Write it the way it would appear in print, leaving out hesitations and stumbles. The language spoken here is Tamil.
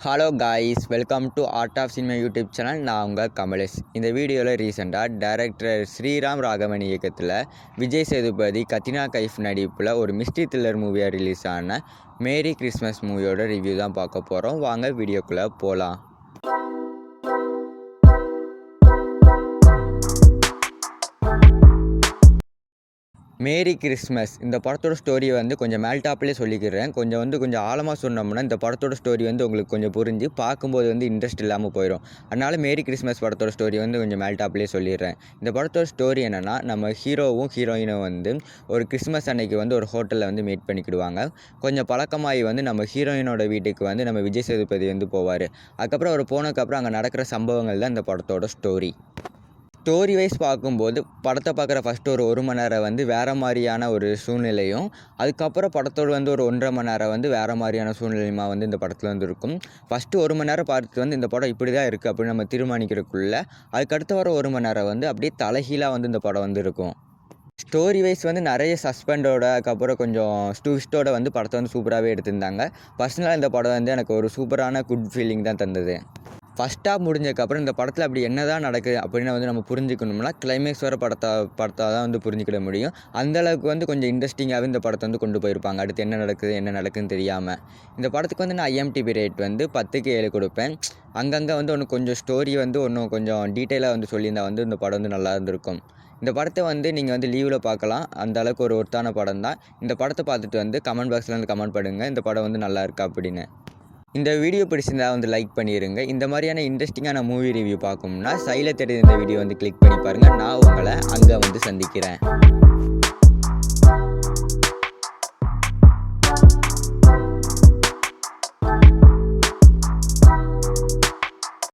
Hello guys, welcome to art of cinema YouTube channel. நான் உங்கள் கமலேஷ். இந்த வீடியோவில் ரீசெண்டாக டைரக்டர் ஸ்ரீராம் ராகவன் இயக்கத்தில் விஜய் சேதுபதி, கத்ரினா கைஃப் நடிப்பில் ஒரு மிஸ்ட்ரி த்ரில்லர் மூவியாக ரிலீஸ் ஆன மேரி கிறிஸ்மஸ் மூவியோட ரிவ்யூ தான் பார்க்க போகிறோம். வாங்க வீடியோக்குள்ளே போகலாம். மேரி கிறிஸ்மஸ் இந்த படத்தோட ஸ்டோரியை கொஞ்சம் மேல்டாப்லேயே சொல்லிக்கிறேன். கொஞ்சம் ஆழமாக சொன்னோம்னா இந்த படத்தோட ஸ்டோரி உங்களுக்கு கொஞ்சம் புரிஞ்சு பார்க்கும்போது இன்ட்ரெஸ்ட் இல்லாமல் போயிடும். அதனால் மேரி கிறிஸ்மஸ் படத்தோட ஸ்டோரி கொஞ்சம் மேல்டாப்லேயே சொல்லிடுறேன். இந்த படத்தோட ஸ்டோரி என்னென்னா, நம்ம ஹீரோவும் ஹீரோயினும் ஒரு கிறிஸ்மஸ் அன்னைக்கு ஒரு ஹோட்டலில் மீட் பண்ணிக்கிடுவாங்க. கொஞ்சம் பழக்கமாகி நம்ம ஹீரோயினோட வீட்டுக்கு நம்ம விஜய் சேதுபதி போவார். அதுக்கப்புறம் அவர் போனதுக்கப்புறம் அங்கே நடக்கிற சம்பவங்கள் தான் இந்த படத்தோட ஸ்டோரி வைஸ் பார்க்கும்போது படத்தை பார்க்குற ஃபஸ்ட்டு ஒரு மணி நேரம் வேறு மாதிரியான ஒரு சூழ்நிலையும், அதுக்கப்புறம் படத்தோடு ஒரு 1.5 மணி நேரம் வேறு மாதிரியான சூழ்நிலையுமா இந்த படத்தில் இருக்கும். ஃபஸ்ட்டு 1 மணி நேரம் பார்த்து இந்த படம் இப்படி தான் இருக்குது அப்படின்னு நம்ம தீர்மானிக்கிறதுக்குள்ளே, அதுக்கடுத்து வர 1 மணி நேரம் அப்படியே தலைகீழாக இந்த படம் இருக்கும். ஸ்டோரி வைஸ் நிறைய சஸ்பெண்டோட, அதுக்கப்புறம் கொஞ்சம் ட்விஸ்ட்டோட படத்தை சூப்பராகவே எடுத்திருந்தாங்க. பர்சனலாக இந்த படம் எனக்கு ஒரு சூப்பரான குட் ஃபீலிங் தான் தந்தது. ஃபஸ்ட் ஹாஃப் முடிஞ்சதுக்கப்புறம் இந்த படத்தில் அப்படி என்ன தான் நடக்குது அப்படின்னு நம்ம புரிஞ்சுக்கணும்னா கிளைமேக்ஸ் வர படத்தை தான் புரிஞ்சிக்கிட முடியும். அந்தளவுக்கு கொஞ்சம் இன்ட்ரெஸ்டிங்காகவே இந்த படத்தை கொண்டு போயிருப்பாங்க. அடுத்து என்ன நடக்குதுன்னு தெரியாமல். இந்த படத்துக்கு நான் IMDb ரேட் 10க்கு 7 கொடுப்பேன். அங்கங்கே ஒன்று கொஞ்சம் ஸ்டோரி இன்னும் கொஞ்சம் டீட்டெயிலாக சொல்லியிருந்தால் இந்த படம் நல்லா இருந்திருக்கும். இந்த படத்தை நீங்கள் லீவில் பார்க்கலாம். அந்த அளவுக்கு ஒரு ஒர்த்தான படம் தான். இந்த படத்தை பார்த்துட்டு கமெண்ட் பாக்ஸில் கமெண்ட் பண்ணுங்கள், இந்த படம் நல்லா இருக்கா அப்படின்னு. இந்த வீடியோ பிடிச்சிருந்தா லைக் பண்ணிடுங்க. இந்த மாதிரியான இன்ட்ரெஸ்டிங்கான மூவி ரிவ்யூ பார்க்கணும்னா சைடில் தெரியுது இந்த வீடியோ கிளிக் பண்ணி பாருங்கள். நான் உங்களை அங்கே சந்திக்கிறேன்.